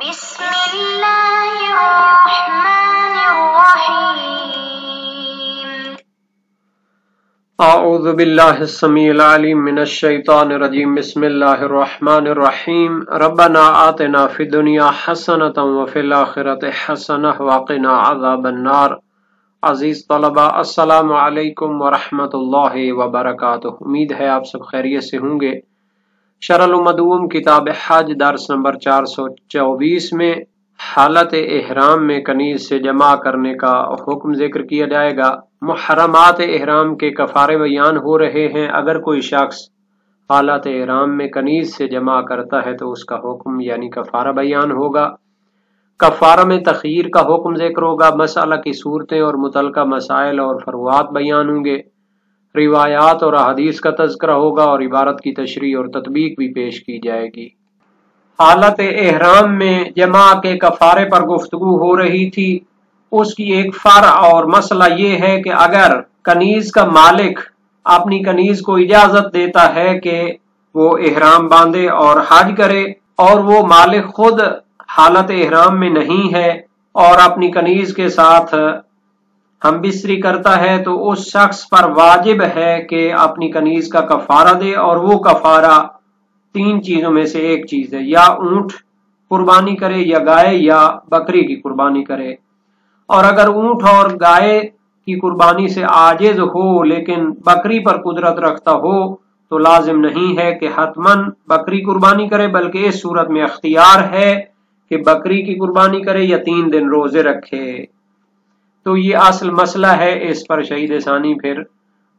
بسم الله الرحمن الرحيم. اعوذ باللہ السمیع العلیم من الشیطان الرجیم. بسم اللہ الرحمن الرحیم. ربنا آتنا فی الدنیا حسنۃ وفی الآخرۃ حسنۃ وقنا عذاب النار. عزیز طلبہ، السلام علیکم ورحمۃ اللہ وبرکاتہ. امید ہے آپ سب خیریت سے ہوں گے. شرح المدوم کتاب حج درس نمبر 424 میں حالت احرام میں کنیز سے جمع کرنے کا حکم ذکر کیا جائے گا. محرمات احرام کے کفارے بیان ہو رہے ہیں. اگر کوئی شخص حالت احرام میں کنیز سے جمع کرتا ہے تو اس کا حکم یعنی کفارہ بیان ہوگا. کفارہ میں تخیر کا حکم ذکر ہوگا. مسئلہ کی صورتیں اور متعلقہ مسائل اور فروعات بیان ہوں گے. روایات اور احادیث کا تذکرہ ہوگا اور عبارت کی تشریح اور تطبیق بھی پیش کی جائے گی. حالت احرام میں جمع کے کفارے پر گفتگو ہو رہی تھی. اس کی ایک فرع اور مسئلہ یہ ہے کہ اگر کنیز کا مالک اپنی کنیز کو اجازت دیتا ہے کہ وہ احرام باندھے اور حج کرے اور وہ مالک خود حالت احرام میں نہیں ہے اور اپنی کنیز کے ساتھ ہم بستری کرتا ہے تو اس شخص پر واجب ہے کہ اپنی کنیز کا کفارہ دے. اور وہ کفارہ 3 چیزوں میں سے ایک چیز ہے. یا اونٹ قربانی کرے یا گائے یا بکری کی قربانی کرے. اور اگر اونٹ اور گائے کی قربانی سے عاجز ہو لیکن بکری پر قدرت رکھتا ہو تو لازم نہیں ہے کہ حتماً بکری قربانی کرے، بلکہ اس صورت میں اختیار ہے کہ بکری کی قربانی کرے یا 3 دن روزے رکھے. تو یہ اصل مسئلہ ہے. اس پر شہید ثانی پھر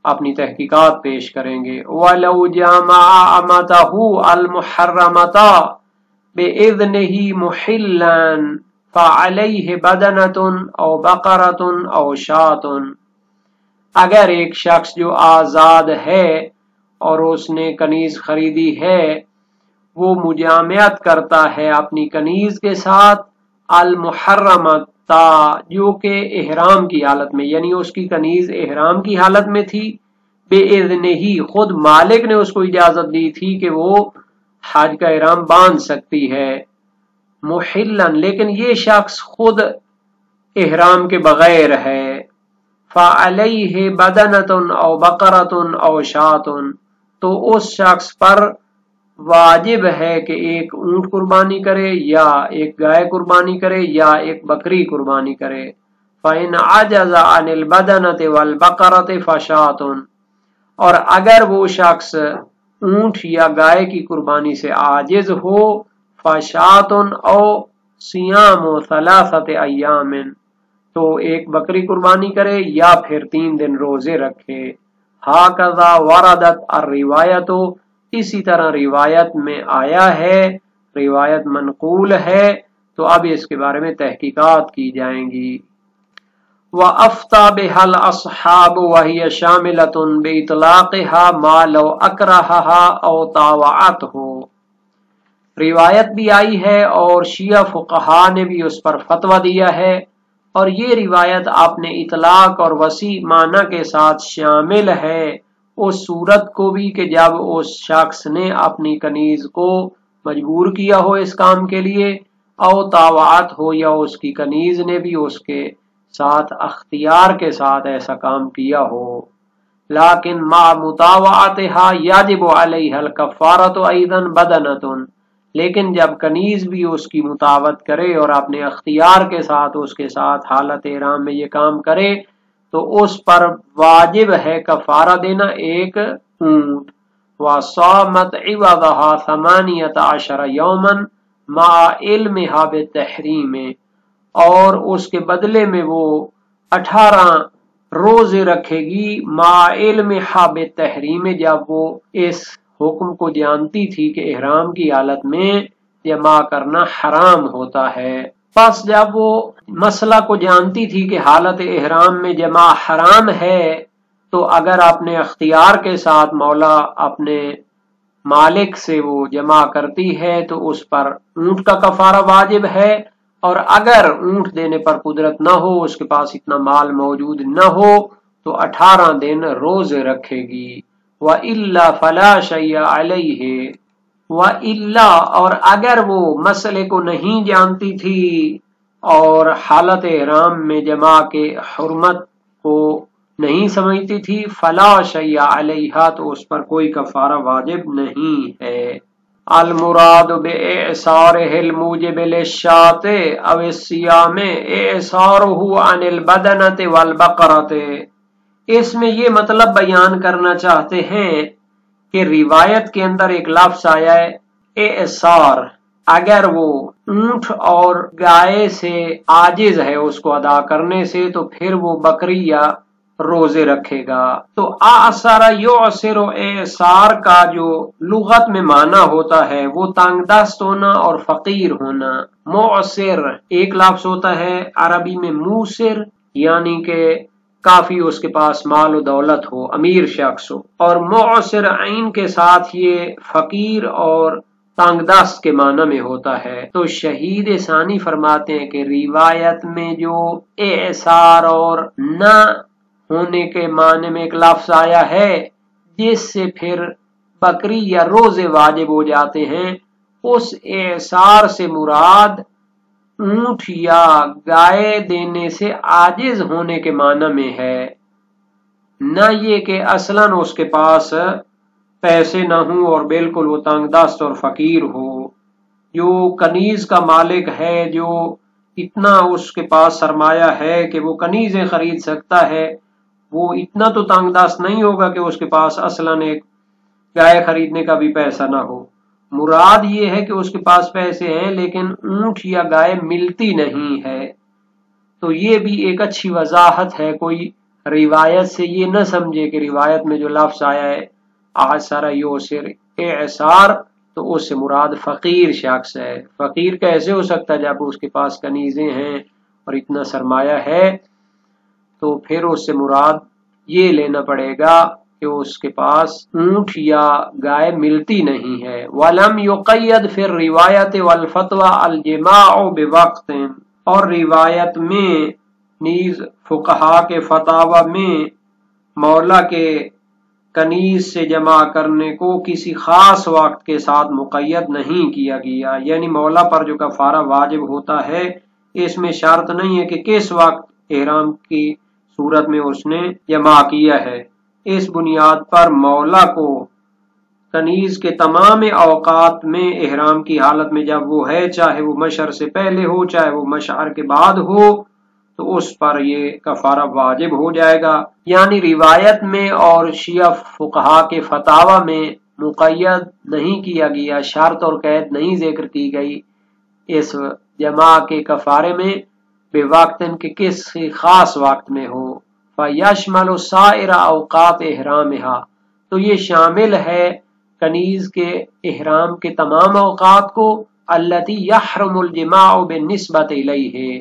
اپنی تحقیقات پیش کریں گے. وَلَوْ جَامَعَ أَمَتَهُ الْمُحَرَّمَةَ بِإِذْنِهِ مُحِلًّا فَعَلَيْهِ بَدَنَةٌ أَوْ بَقَرَةٌ أَوْ شَاةٌ. اگر ایک شخص جو آزاد ہے اور اس نے کنیز خریدی ہے وہ مجامعت کرتا ہے اپنی کنیز کے ساتھ المحرمۃ جو کہ احرام کی حالت میں، یعنی اس کی کنیز احرام کی حالت میں تھی. بے اذن ہی، خود مالک نے اس کو اجازت دی تھی کہ وہ حج کا احرام باندھ سکتی ہے. محلن، لیکن یہ شخص خود احرام کے بغیر ہے. فعلیہ بدنۃ او بقرۃ او شاۃ، تو اس شخص پر واجب ہے کہ ایک اونٹ قربانی کرے یا ایک گائے قربانی کرے یا ایک بکری قربانی کرے. فَإِنْ عَجَزَ عَنِ الْبَدَنَةِ وَالْبَقَرَةِ فَشَاةٌ، اور اگر وہ شخص اونٹ یا گائے کی قربانی سے عاجز ہو فَشَاةٌ او صِيَامُ 3 أَيَّامٍ، تو ایک بکری قربانی کرے یا پھر 3 دن روزے رکھے. ہَكَذَا وَرَدَتْ الرِّوَایَةُ، اسی طرح روایت میں آیا ہے، روایت منقول ہے. تو اب اس کے بارے میں تحقیقات کی جائیں گی. وَأَفْتَى بِهَا الْأَصْحَابُ وَهِيَ شَامِلَةٌ بِإِطْلَاقِهَا مَا لَوْ أَكْرَهَهَا أَوْ طَاوَعَتْهُ. روایت بھی آئی ہے اور شیعہ فقہاء نے بھی اس پر فتویٰ دیا ہے، اور یہ روایت اپنے اطلاق اور وسیع معنی کے ساتھ شامل ہے اس صورت کو بھی کہ جب اس شخص نے اپنی کنیز کو مجبور کیا ہو اس کام کے لیے، او طاوعت ہو، یا اس کی کنیز نے بھی اس کے ساتھ اختیار کے ساتھ ایسا کام کیا ہو. لیکن مع مطاوعتها یجب علیہ الکفارۃ ایضا بدنۃ، لیکن جب کنیز بھی اس کی مطاوعت کرے اور اپنے اختیار کے ساتھ اس کے ساتھ حالت احرام میں یہ کام کرے تو اس پر واجب ہے کفارہ دینا ایک اونٹ. وَصَامَتْ عِوَضَهَا 18 يَوْمًا مَعَ عِلْمِهَا بِالتَّحْرِيمِ، اور اس کے بدلے میں وہ 18 روزے رکھے گی مع علمها بالتحریم، جب وہ اس حکم کو جانتی تھی کہ احرام کی حالت میں جمع کرنا حرام ہوتا ہے. پس جب وہ مسئلہ کو جانتی تھی کہ حالت احرام میں جمع حرام ہے تو اگر اپنے اختیار کے ساتھ مولا اپنے مالک سے وہ جمع کرتی ہے تو اس پر اونٹ کا کفارہ واجب ہے. اور اگر اونٹ دینے پر قدرت نہ ہو، اس کے پاس اتنا مال موجود نہ ہو تو 18 دن روزے رکھے گی. وَإِلَّا فَلَا شَيْءَ عَلَيْهِ، وَإِلَّا اور اگر وہ مسئلے کو نہیں جانتی تھی اور حالت احرام میں جماع کے حرمت کو نہیں سمجھتی تھی فلا شیء علیہا تو اس پر کوئی کفارہ واجب نہیں ہے۔ المراد بإعصارہ الموجب للشاۃ او الصیام إعصارہ عن البدنۃ والبقرۃ، اس میں یہ مطلب بیان کرنا چاہتے ہیں کہ روایت کے اندر ایک لفظ آیا ہے اعصار، اگر وہ اونٹ اور گائے سے عاجز ہے اس کو ادا کرنے سے تو پھر وہ بکری یا روزے رکھے گا۔ تو اعصر یعصر اعصار کا جو لغت میں معنی ہوتا ہے وہ تنگ دست ہونا اور فقیر ہونا۔ معصر ایک لفظ ہوتا ہے عربی میں موسر، یعنی کہ کافی اس کے پاس مال و دولت ہو، امیر شخص ہو، اور معصر عین کے ساتھ یہ فقیر اور تنگ دست کے معنی میں ہوتا ہے۔ تو شہید ثانی فرماتے ہیں کہ روایت میں جو اعصار اور نہ ہونے کے معنی میں ایک لفظ آیا ہے جس سے پھر بکری یا روزے واجب ہو جاتے ہیں، اس اعصار سے مراد اونٹ یا گائے دینے سے عاجز ہونے کے معنی میں ہے، نہ یہ کہ اصلاً اس کے پاس پیسے نہ ہوں اور بالکل وہ تنگ دست اور فقیر ہو۔ جو کنیز کا مالک ہے، جو اتنا اس کے پاس سرمایہ ہے کہ وہ کنیزیں خرید سکتا ہے، وہ اتنا تو تنگ دست نہیں ہوگا کہ اس کے پاس اصلاً ایک گائے خریدنے کا بھی پیسہ نہ ہو۔ مراد یہ ہے کہ اس کے پاس پیسے ہیں لیکن اونٹ یا گائے ملتی نہیں ہے۔ تو یہ بھی ایک اچھی وضاحت ہے، کوئی روایت سے یہ نہ سمجھے کہ روایت میں جو لفظ آیا ہے اعصر یعصر اعصار تو اس سے مراد فقیر شخص ہے۔ فقیر کیسے ہو سکتا جب اس کے پاس کنیزیں ہیں اور اتنا سرمایہ ہے؟ تو پھر اس سے مراد یہ لینا پڑے گا کہ اس کے پاس اونٹ یا گائے ملتی نہیں ہے۔ وَلَمْ يُقَيَّدْ فِي الرِّوَایَةِ وَالْفَتْوَى الْجِمَاعُ بِوَقْتٍ، اور روایت میں نیز فقہا کے فتاوی میں مولا کے کنیز سے جمع کرنے کو کسی خاص وقت کے ساتھ مقید نہیں کیا گیا، یعنی مولا پر جو کفارہ واجب ہوتا ہے اس میں شرط نہیں ہے کہ کس وقت احرام کی صورت میں اس نے جمع کیا ہے۔ اس بنیاد پر مولا کو کنیز کے تمام اوقات میں احرام کی حالت میں جب وہ ہے، چاہے وہ مشعر سے پہلے ہو چاہے وہ مشعر کے بعد ہو، تو اس پر یہ کفارہ واجب ہو جائے گا۔ یعنی روایت میں اور شیعہ فقہا کے فتاوی میں مقید نہیں کیا گیا، شرط اور قید نہیں ذکر کی گئی اس جمع کے کفارے میں بے وقت کے کسی خاص وقت میں ہو۔ فَيَشْمَلُ سَائِرَ أَوْقَاتِ إِحْرَامِهَا، تو یہ شامل ہے کنیز کے احرام کے تمام اوقات کو، الَّتِي يَحْرُمُ الْجِمَاعُ بِالنِّسْبَةِ إِلَيْهِ،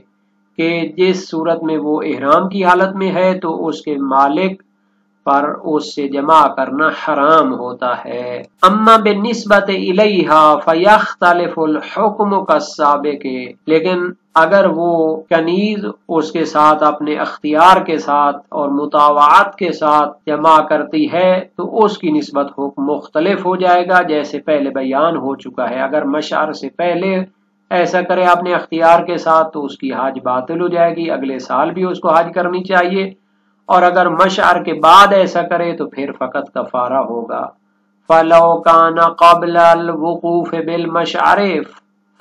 کہ جس صورت میں وہ احرام کی حالت میں ہے تو اس کے مالک پر اس سے جمع کرنا حرام ہوتا ہے۔ اما بالنسبت الیہا فیختلف الحکم کالسابق، لیکن اگر وہ کنیز اس کے ساتھ اپنے اختیار کے ساتھ اور مطاوعت کے ساتھ جمع کرتی ہے تو اس کی نسبت حکم مختلف ہو جائے گا، جیسے پہلے بیان ہو چکا ہے۔ اگر مشعر سے پہلے ایسا کرے اپنے اختیار کے ساتھ تو اس کی حج باطل ہو جائے گی، اگلے سال بھی اس کو حج کرنی چاہیے، اور اگر مشعر کے بعد ایسا کرے تو پھر فقط کفارہ ہوگا۔ فَلَوْ كَانَ قَبْلَ الْوُقُوفِ بِالْمَشْعَرِ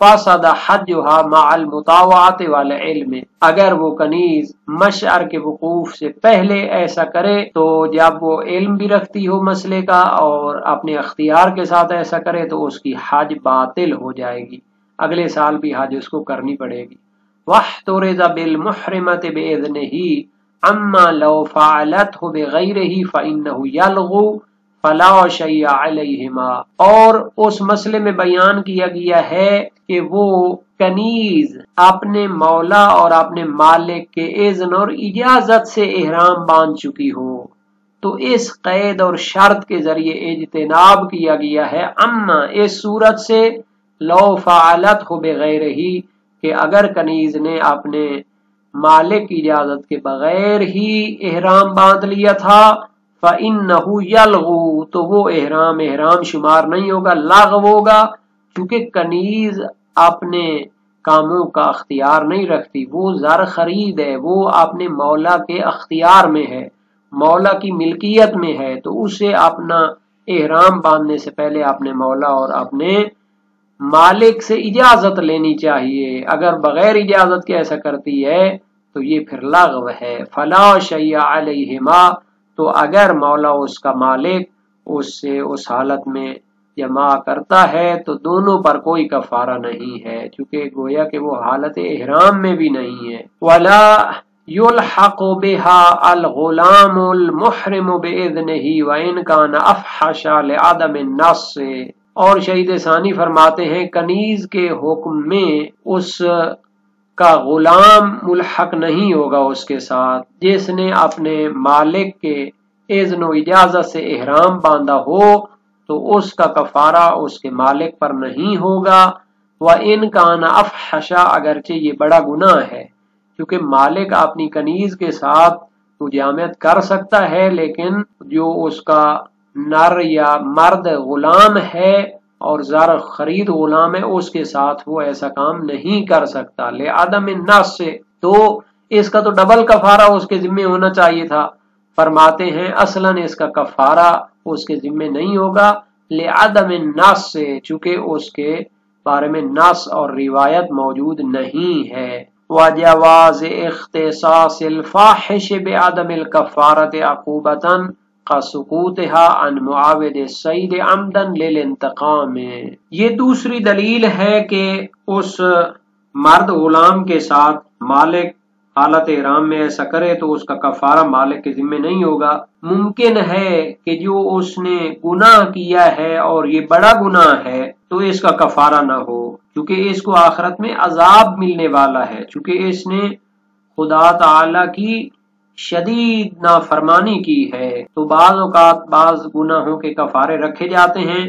فَسَدَ حَجُّهَا مَعَ الْمُطَاوَعَةِ وَالْعِلْمِ، اگر وہ کنیز مشعر کے وقوف سے پہلے ایسا کرے تو جب وہ علم بھی رکھتی ہو مسئلے کا اور اپنے اختیار کے ساتھ ایسا کرے تو اس کی حج باطل ہو جائے گی، اگلے سال بھی حج اس کو کرنی پڑے گی۔ وَاحْتُرِزَ بِالْمُحْرِمَةِ بِإِذْنِهِ اما لو فعلته بغیرہ فإنہ یلغو فلا شیء علیہما، اور اس مسئلے میں بیان کیا گیا ہے کہ وہ کنیز اپنے مولا اور اپنے مالک کے اذن اور اجازت سے احرام باندھ چکی ہو تو اس قید اور شرط کے ذریعے اجتناب کیا گیا ہے، اما اس صورت سے لو فعلته بغیرہ کہ اگر کنیز نے اپنے مالک کی اجازت کے بغیر ہی احرام باندھ لیا تھا، فَإِنَّهُ يَلْغُو، تو وہ احرام شمار نہیں ہوگا، لغو ہوگا، کیونکہ کنیز اپنے کاموں کا اختیار نہیں رکھتی، وہ زر خرید ہے، وہ اپنے مولا کے اختیار میں ہے، مولا کی ملکیت میں ہے، تو اسے اپنا احرام باندھنے سے پہلے اپنے مولا اور اپنے مالک سے اجازت لینی چاہیے۔ اگر بغیر اجازت کے ایسا کرتی ہے تو یہ پھر لغو ہے۔ فلا شیء علیہما، تو اگر مولا اس کا مالک اس سے اس حالت میں جمع کرتا ہے تو دونوں پر کوئی کفارہ نہیں ہے، چونکہ گویا کہ وہ حالت احرام میں بھی نہیں ہے۔ ولا یلحق بها الغلام المحرم باذنہ وان کان افحش لعدم النص، اور شہید ثانی فرماتے ہیں کنیز کے حکم میں اس کا غلام ملحق نہیں ہوگا اس کے ساتھ جس نے اپنے مالک کے اذن و اجازت سے احرام باندھا ہو، تو اس کا کفارہ اس کے مالک پر نہیں ہوگا۔ وَإِنْ كَانَ أَفْحَشَ، اگرچہ یہ بڑا گناہ ہے، کیونکہ مالک اپنی کنیز کے ساتھ مجامعت کر سکتا ہے، لیکن جو اس کا نر یا مرد غلام ہے اور زر خرید غلام ہے اس کے ساتھ وہ ایسا کام نہیں کر سکتا لعدم النص سے، تو اس کا تو ڈبل کفارہ اس کے ذمہ ہونا چاہیے تھا۔ فرماتے ہیں اصلاً اس کا کفارہ اس کے ذمہ نہیں ہوگا لعدم النص سے، چونکہ اس کے بارے میں نص اور روایت موجود نہیں ہے۔ وجواز اختصاص الفاحش بعدم الكفارة عقوبة كسقوطها عن معاود الصید عمدا للانتقام، یہ دوسری دلیل ہے کہ اس مرد غلام کے ساتھ مالک حالت احرام میں ایسا کرے تو اس کا کفارہ مالک کے ذمہ نہیں ہوگا۔ ممکن ہے کہ جو اس نے گناہ کیا ہے اور یہ بڑا گناہ ہے تو اس کا کفارہ نہ ہو، کیونکہ اس کو آخرت میں عذاب ملنے والا ہے، چونکہ اس نے خدا تعالی کی شدید نافرمانی کی ہے۔ تو بعض اوقات بعض گناہوں کے کفارے رکھے جاتے ہیں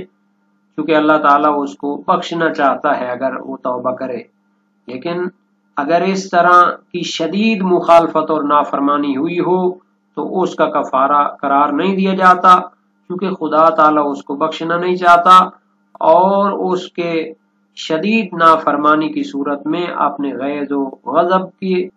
کیونکہ اللہ تعالیٰ اس کو بخشنا چاہتا ہے اگر وہ توبہ کرے، لیکن اگر اس طرح کی شدید مخالفت اور نافرمانی ہوئی ہو تو اس کا کفارہ قرار نہیں دیا جاتا، کیونکہ خدا تعالیٰ اس کو بخشنا نہیں چاہتا اور اس کے شدید نافرمانی کی صورت میں اپنے غیظ و غضب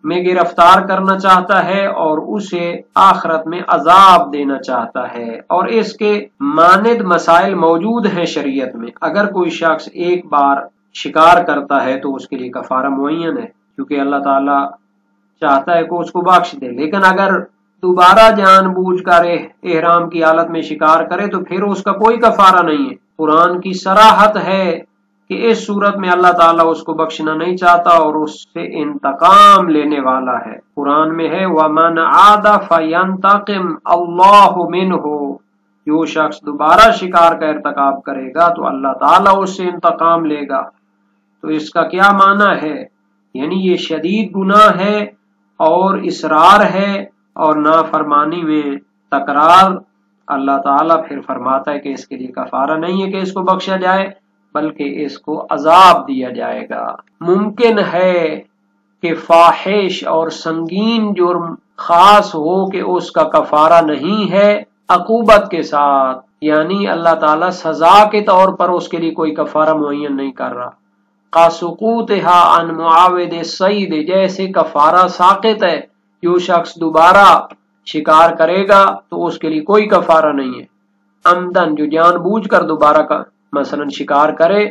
میں گرفتار کرنا چاہتا ہے اور اسے آخرت میں عذاب دینا چاہتا ہے۔ اور اس کے مانند مسائل موجود ہیں شریعت میں، اگر کوئی شخص ایک بار شکار کرتا ہے تو اس کے لیے کفارہ معین ہے، کیونکہ اللہ تعالیٰ چاہتا ہے کہ اس کو بخش دے، لیکن اگر دوبارہ جان بوجھ کر احرام کی حالت میں شکار کرے تو پھر اس کا کوئی کفارہ نہیں ہے۔ قرآن کی صراحت ہے کہ اس صورت میں اللہ تعالیٰ اس کو بخشنا نہیں چاہتا اور اس سے انتقام لینے والا ہے۔ قرآن میں ہے وَمَنْ عَادَ فَيَنْتَقِمْ اللَّهُ مِنْهُ، جو شخص دوبارہ شکار کا ارتکاب کرے گا تو اللہ تعالیٰ اس سے انتقام لے گا۔ تو اس کا کیا معنی ہے؟ یعنی یہ شدید گناہ ہے اور اصرار ہے اور نافرمانی میں تکرار، اللہ تعالیٰ پھر فرماتا ہے کہ اس کے لیے کفارہ نہیں ہے کہ اس کو بخشا جائے، بلکہ اس کو عذاب دیا جائے گا۔ ممکن ہے کہ فاحش اور سنگین جرم خاص ہو کہ اس کا کفارہ نہیں ہے عقوبت کے ساتھ، یعنی اللہ تعالیٰ سزا کے طور پر اس کے لیے کوئی کفارہ معین نہیں کر رہا۔ قَسُقُوتِهَا عَنْ مُعَاوِدِ الصَّيْدِ، جیسے کفارہ ساقط ہے، جو شخص دوبارہ شکار کرے گا تو اس کے لیے کوئی کفارہ نہیں ہے۔ عمدن، جو جان بوجھ کر دوبارہ کا مثلا شکار کرے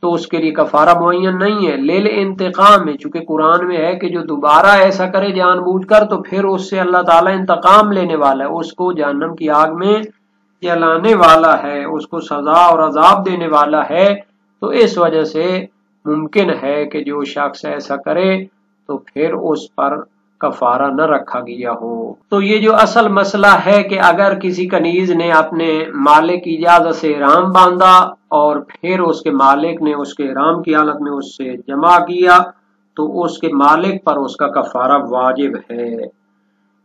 تو اس کے لیے کفارہ معین نہیں ہے۔ لیل انتقام میں، چونکہ قرآن میں ہے کہ جو دوبارہ ایسا کرے جان بوجھ کر تو پھر اس سے اللہ تعالیٰ انتقام لینے والا ہے، اس کو جہنم کی آگ میں جلانے والا ہے، اس کو سزا اور عذاب دینے والا ہے۔ تو اس وجہ سے ممکن ہے کہ جو شخص ایسا کرے تو پھر اس پر کفارہ نہ رکھا گیا ہو۔ تو یہ جو اصل مسئلہ ہے کہ اگر کسی کنیز نے اپنے مالک کی اجازت سے احرام باندھا اور پھر اس کے مالک نے اس کے احرام کی حالت میں اس سے جمع کیا تو اس کے مالک پر اس کا کفارہ واجب ہے۔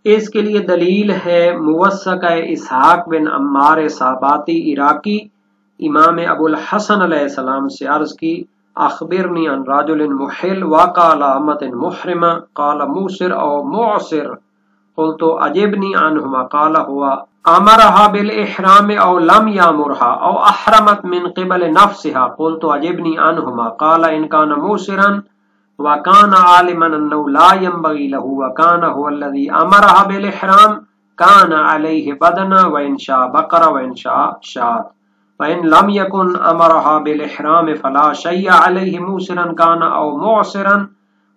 اس کے لیے دلیل ہے موثقہ اسحاق بن عمار صاباتی عراقی، امام ابو الحسن علیہ السلام سے عرض کی اخبرنی عن رجل محل وقال امت محرمہ قال موسر او معسر قلت عجبنی عنہما قال ہوا امرها بالاحرام او لم يامرها او احرمت من قبل نفسها قلت عجبني عنهما قال ان كان موسرا وكان عالما انه لا ينبغي له وكان هو الذي امرها بالاحرام كان عليه بدنا وان شاء بقره وان شاء شاة وان لم يكن امرها بالاحرام فلا شيء عليه موسرا كان او معسرا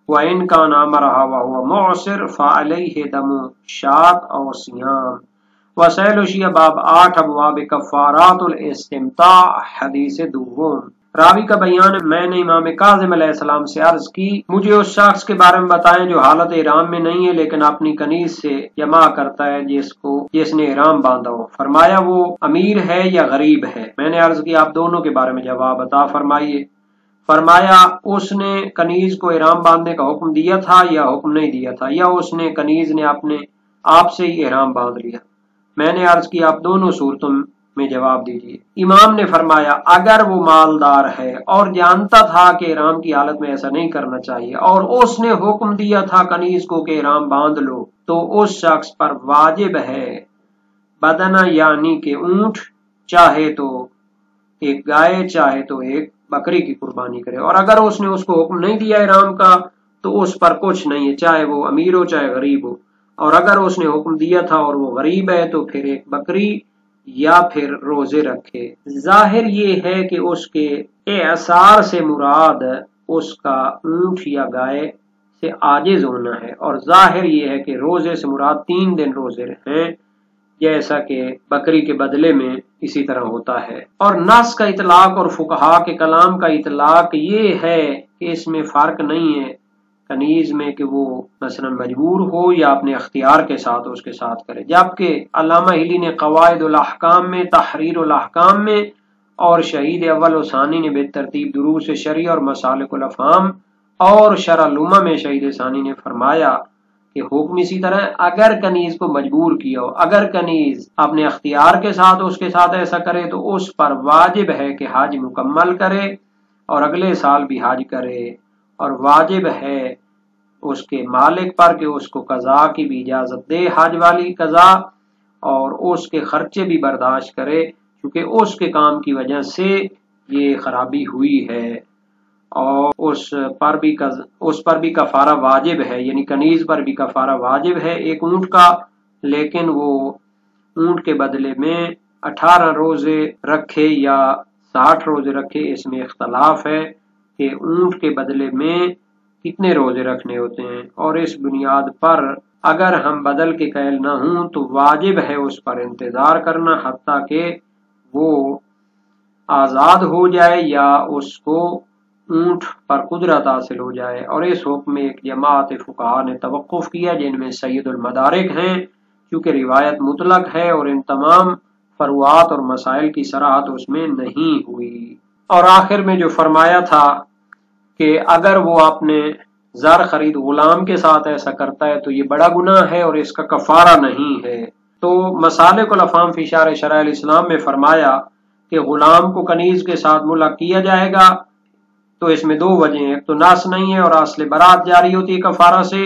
وان كان امرها وهو معسر فعليه دم شاة او صيام. وسائل الشیعہ باب 8 ابواب کفارات الاستمتاع حدیث دوم. راوی کا بیان میں نے امام کاظم علیہ السلام سے عرض کی مجھے اس شخص کے بارے میں بتائیں جو حالت احرام میں نہیں ہے لیکن اپنی کنیز سے جمع کرتا ہے جس نے احرام باندھا ہو. فرمایا وہ امیر ہے یا غریب ہے؟ میں نے عرض کی آپ دونوں کے بارے میں جواب عطا فرمائیے. فرمایا اس نے کنیز کو احرام باندھنے کا حکم دیا تھا یا حکم نہیں دیا تھا، یا اس نے کنیز نے اپنے آپ سے ہی احرام باندھ لیا. میں نے عرض کی آپ دونوں صورتوں میں جواب دیجیے. امام نے فرمایا اگر وہ مالدار ہے اور جانتا تھا کہ احرام کی حالت میں ایسا نہیں کرنا چاہیے اور اس نے حکم دیا تھا کنیز کو کہ احرام باندھ لو تو اس شخص پر واجب ہے بدنہ یعنی کہ اونٹ، چاہے تو ایک گائے چاہے تو ایک بکری کی قربانی کرے. اور اگر اس نے اس کو حکم نہیں دیا احرام کا تو اس پر کچھ نہیں ہے، چاہے وہ امیر ہو چاہے غریب ہو. اور اگر اس نے حکم دیا تھا اور وہ غریب ہے تو پھر ایک بکری یا پھر روزے رکھے. ظاہر یہ ہے کہ اس کے اعصار سے مراد اس کا اونٹ یا گائے سے عاجز ہونا ہے، اور ظاہر یہ ہے کہ روزے سے مراد 3 دن روزے ہیں جیسا کہ بکری کے بدلے میں اسی طرح ہوتا ہے. اور نص کا اطلاق اور فقہا کے کلام کا اطلاق یہ ہے کہ اس میں فرق نہیں ہے کنیز میں کہ وہ مثلا مجبور ہو یا اپنے اختیار کے ساتھ اس کے ساتھ کرے. جبکہ علامہ ہلی نے قواعد الاحکام میں، تحریر الاحکام میں اور شہید اول و ثانی نے بالترتیب دروس شرعی اور مسالک الافہام اور شرح الامہ میں شہید ثانی نے فرمایا کہ حکم اسی طرح اگر کنیز کو مجبور کیا ہو، اگر کنیز اپنے اختیار کے ساتھ اس کے ساتھ ایسا کرے تو اس پر واجب ہے کہ حج مکمل کرے اور اگلے سال بھی حج کرے، اور واجب ہے اس کے مالک پر کہ اس کو قضا کی بھی اجازت دے، حج والی قضا، اور اس کے خرچے بھی برداشت کرے کیونکہ اس کے کام کی وجہ سے یہ خرابی ہوئی ہے. اور اس پر بھی کفارہ واجب ہے، یعنی کنیز پر بھی کفارہ واجب ہے ایک اونٹ کا، لیکن وہ اونٹ کے بدلے میں 18 روزے رکھے یا 60 روزے رکھے. اس میں اختلاف ہے کہ اونٹ کے بدلے میں کتنے روزے رکھنے ہوتے ہیں، اور اس بنیاد پر اگر ہم بدل کے قائل نہ ہوں تو واجب ہے اس پر انتظار کرنا حتیٰ کہ وہ آزاد ہو جائے یا اس کو اونٹ پر قدرت حاصل ہو جائے. اور اس حکم میں ایک جماعت فقہا نے توقف کیا جن میں سید المدارک ہیں، کیونکہ روایت مطلق ہے اور ان تمام فروعات اور مسائل کی صراحت اس میں نہیں ہوئی. اور آخر میں جو فرمایا تھا کہ اگر وہ اپنے زر خرید غلام کے ساتھ ایسا کرتا ہے تو یہ بڑا گناہ ہے اور اس کا کفارہ نہیں ہے. تو مسالک الافہام فی شرح شرائع الاسلام میں فرمایا کہ غلام کو کنیز کے ساتھ ملک کیا جائے گا، تو اس میں 2 وجہ ہیں، ایک تو ناس نہیں ہے اور اصل برات جاری ہوتی ہے کفارہ سے،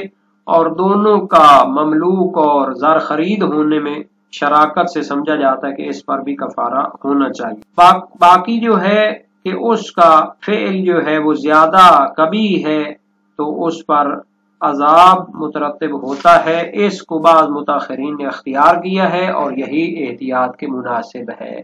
اور دونوں کا مملوک اور زر خرید ہونے میں شراکت سے سمجھا جاتا ہے کہ اس پر بھی کفارہ ہونا چاہیے. باقی جو ہے کہ اس کا فعل جو ہے وہ زیادہ کبھی ہے تو اس پر عذاب مترتب ہوتا ہے. اس کو بعض متاخرین نے اختیار کیا ہے اور یہی احتیاط کے مناسب ہے.